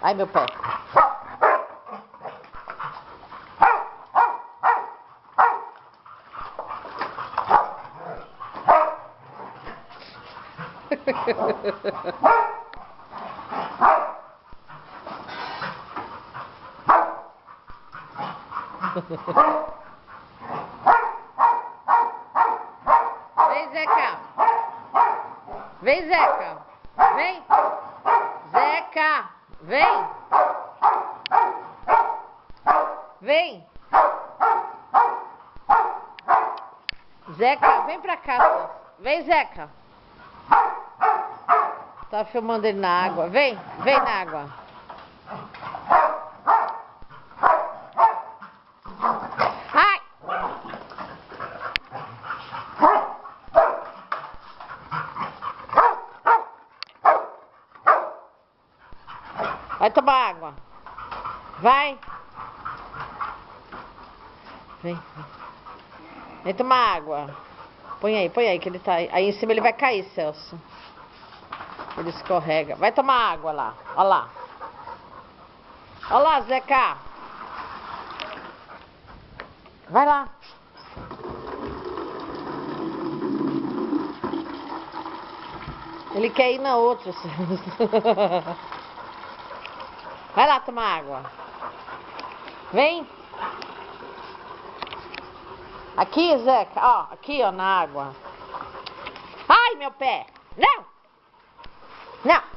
Ai, meu pé. Vem, Zeca. Vem, Zeca. Vem. Zeca. Vem. Vem. Zeca, vem pra cá. Vem, Zeca. Tá filmando ele na água. Vem, vem na água. Ai! Vai tomar água. Vai. Vem. Vem tomar água. Põe aí, que ele tá aí. Aí em cima ele vai cair, Celso. Ele escorrega. Vai tomar água lá. Olha lá. Olha lá, Zeca. Vai lá. Ele quer ir na outra, Celso. Vai lá tomar água. Vem. Aqui, Zeca. Ó, aqui, ó, na água. Ai, meu pé. Não. Não.